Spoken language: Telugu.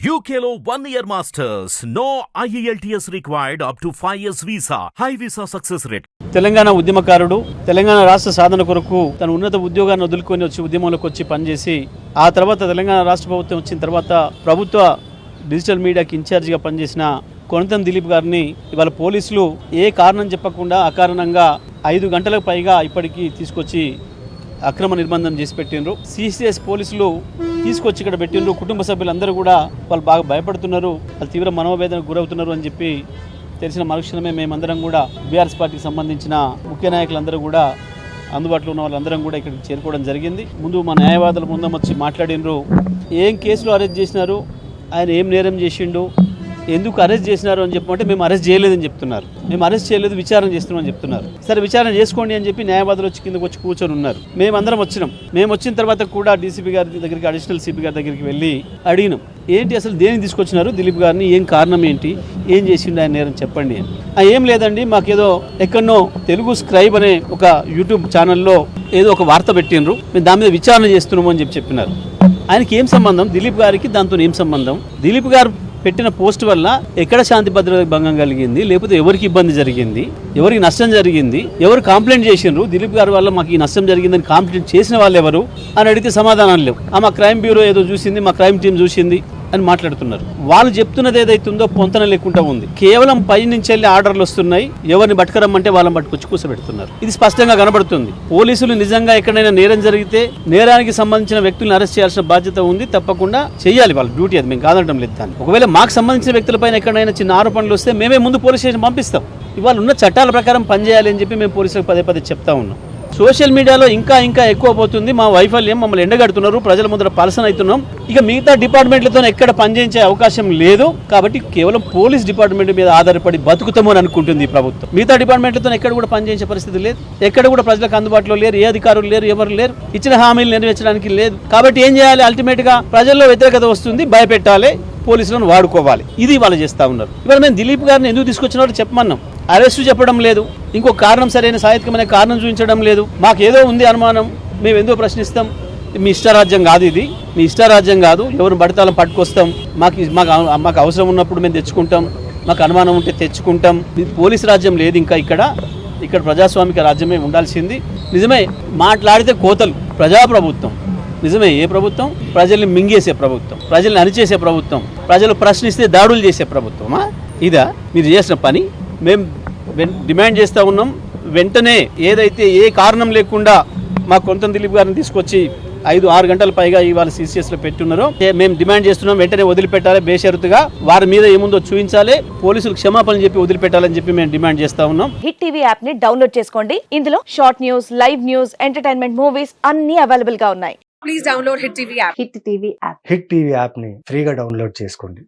UKLO 1 year masters. No IELTS required up to 5 years visa. High visa success rate. Telangana ఉద్యమకారుడు తెలంగాణ రాష్ట్ర సాధన కొరకు తన ఉన్నత ఉద్యోగాన్ని వదులుకొని వచ్చి ఉద్యమంలోకి వచ్చి పనిచేసి ఆ తర్వాత తెలంగాణ రాష్ట్ర ప్రభుత్వం వచ్చిన తర్వాత ప్రభుత్వ డిజిటల్ మీడియాకి ఇన్ఛార్జిగా పనిచేసిన కొనతం దిలీప్ గారిని ఇవాళ పోలీసులు ఏ కారణం చెప్పకుండా అకారణంగా 5 గంటలకు పైగా ఇప్పటికీ తీసుకొచ్చి అక్రమ నిర్బంధం చేసి పెట్టిండ్రు. సిసిఎస్ పోలీసులు తీసుకొచ్చి ఇక్కడ పెట్టిండ్రు. కుటుంబ సభ్యులందరూ కూడా వాళ్ళు బాగా భయపడుతున్నారు, వాళ్ళు తీవ్ర మనోవేదనకు గురవుతున్నారు అని చెప్పి తెలిసిన మరుక్షణమే మేమందరం కూడా బీఆర్ఎస్ పార్టీకి సంబంధించిన ముఖ్య నాయకులందరూ కూడా అందుబాటులో ఉన్న వాళ్ళందరం కూడా ఇక్కడికి చేరుకోవడం జరిగింది. ముందు మా న్యాయవాదుల ముందు వచ్చి మాట్లాడినరు. ఏం కేసులో అరెస్ట్ చేసినారు, ఆయన ఏం నేరం చేసిండు, ఎందుకు అరెస్ట్ చేసినారు అని చెప్పమంటే మేము అరెస్ట్ చేయలేదని చెప్తున్నారు. మేము అరెస్ట్ చేయలేదు, విచారణ చేస్తున్నాం అని చెప్తున్నారు. సరే విచారణ చేసుకోండి అని చెప్పి న్యాయవాదులు వచ్చి కిందకు వచ్చి కూర్చొని ఉన్నారు. మేమందరం వచ్చినాం. మేము వచ్చిన తర్వాత కూడా డీసీపీ గారి దగ్గరికి, అడిషనల్ సిపి గారి దగ్గరికి వెళ్ళి అడిగినాం, ఏంటి అసలు దేనికి తీసుకొచ్చినారు దిలీప్ గారిని, ఏం కారణం ఏంటి, ఏం చేసిండు ఆయన నేరం చెప్పండి అని. ఏం లేదండి, మాకేదో ఎక్కడనో తెలుగు స్క్రైబ్ అనే ఒక యూట్యూబ్ ఛానల్లో ఏదో ఒక వార్త పెట్టినరు, మేము దాని మీద విచారణ చేస్తున్నాము అని చెప్పినారు. ఆయనకి ఏం సంబంధం, దిలీప్ గారికి దాంతో ఏం సంబంధం? దిలీప్ గారు పెట్టిన పోస్ట్ వల్ల ఎక్కడ శాంతి భద్రతకు భంగం కలిగింది, లేకపోతే ఎవరికి ఇబ్బంది జరిగింది, ఎవరికి నష్టం జరిగింది, ఎవరు కంప్లైంట్ చేసిండ్రు, దిలీప్ గారి వల్ల మాకు ఈ నష్టం జరిగిందని కంప్లైంట్ చేసిన వాళ్ళు ఎవరు అని అడిగితే సమాధానం లేవు. మా క్రైమ్ బ్యూరో ఏదో చూసింది, మా క్రైమ్ టీం చూసింది అని మాట్లాడుతున్నారు. వాళ్ళు చెప్తున్నది ఏదైతుందో పొంతన లేకుండా ఉంది. కేవలం పై నుంచి వెళ్ళి ఆర్డర్లు వస్తున్నాయి, ఎవరిని పట్టుకరమ్మంటే వాళ్ళని పట్టుకొచ్చి కూర్చోబెడుతున్నారు. ఇది స్పష్టంగా కనబడుతుంది. పోలీసులు నిజంగా ఎక్కడైనా నేరం జరిగితే నేరానికి సంబంధించిన వ్యక్తులను అరెస్ట్ చేయాల్సిన బాధ్యత ఉంది, తప్పకుండా చేయాలి, వాళ్ళ డ్యూటీ అది, మేము కాదనడం లేదు. దాన్ని ఒకవేళ మాకు సంబంధించిన వ్యక్తులపైన ఎక్కడైనా చిన్న ఆరోపణలు వస్తే మేమే ముందు పోలీస్ స్టేషన్ పంపిస్తాం. ఇవాళ ఉన్న చట్టాల ప్రకారం పనిచేయాలి అని చెప్పి మేము పోలీసులకు పదే పదే చెప్తా ఉన్నాం. సోషల్ మీడియాలో ఇంకా ఎక్కువ పోతుంది. మా వైఫల్యం, మమ్మల్ని ఎండగడుతున్నారు, ప్రజల ముందర పలసన అవుతున్నాం. ఇక మిగతా డిపార్ట్మెంట్లతో ఎక్కడ పనిచేయించే అవకాశం లేదు. కాబట్టి కేవలం పోలీస్ డిపార్ట్మెంట్ మీద ఆధారపడి బతుకుతాము అని అనుకుంటుంది ఈ ప్రభుత్వం. మిగతా డిపార్ట్మెంట్లతో ఎక్కడ కూడా పనిచేయించే పరిస్థితి లేదు. ఎక్కడ కూడా ప్రజలకు అందుబాటులో లేరు, ఏ అధికారులు లేరు, ఎవరు లేరు, ఇచ్చిన హామీలు నెరవేర్చడానికి లేదు. కాబట్టి ఏం చేయాలి, అల్టిమేట్ గా ప్రజల్లో వ్యతిరేకత వస్తుంది, భయపెట్టాలి, పోలీసులను వాడుకోవాలి. ఇది వాళ్ళు చేస్తా ఉన్నారు. ఇవాళ మేము దిలీప్ గారిని ఎందుకు తీసుకొచ్చినారో చెప్పమన్నాం. అరెస్టు చెప్పడం లేదు, ఇంకో కారణం, సరైన సాహిత్యమైన కారణం చూపించడం లేదు. మాకు ఏదో ఉంది అనుమానం, మేము ఎందుకు ప్రశ్నిస్తాం. మీ ఇష్టారాజ్యం కాదు ఇది, మీ ఇష్టారాజ్యం కాదు. ఎవరు పడతాలో పట్టుకొస్తాం, మాకు అవసరం ఉన్నప్పుడు మేము తెచ్చుకుంటాం, మాకు అనుమానం ఉంటే తెచ్చుకుంటాం. పోలీసు రాజ్యం లేదు ఇంకా ఇక్కడ ప్రజాస్వామిక రాజ్యమే ఉండాల్సింది. నిజమే మాట్లాడితే కోతలు, ప్రజాప్రభుత్వం నిజమే. ఏ ప్రభుత్వం? ప్రజల్ని మింగేసే ప్రభుత్వం, ప్రజల్ని అణిచేసే ప్రభుత్వం, ప్రజలు ప్రశ్నిస్తే దాడులు చేసే ప్రభుత్వమా ఇదా మీరు చేసిన పని? మేము డిమాండ్ చేస్తూ ఉన్నాం, వెంటనే ఏదైతే ఏ కారణం లేకుండా మా కొనతం దిలీప్ గారిని తీసుకొచ్చి 5-6 గంటల పైగా ఇవాళ సిసిఎస్ లో పెట్టున్నారో మేము డిమాండ్ చేస్తున్నాం, వెంటనే వదిలిపెట్టాలి, బేషరతుగా వారి మీద ఏముందో చూపించాలి, పోలీసులు క్షమాపణ చెప్పి వదిలిపెట్టాలని చెప్పి మేము డిమాండ్ చేస్తా ఉన్నాం. హిట్ టీవీ యాప్ ని డౌన్లోడ్ చేసుకోండి. ఇందులో short news, live news, entertainment movies అన్ని అవైలబుల్ గా ఉన్నాయి. Please download Hit TV app. Hit TV app. Hit TV యాప్ని ఫ్రీగా డౌన్లోడ్ చేసుకోండి.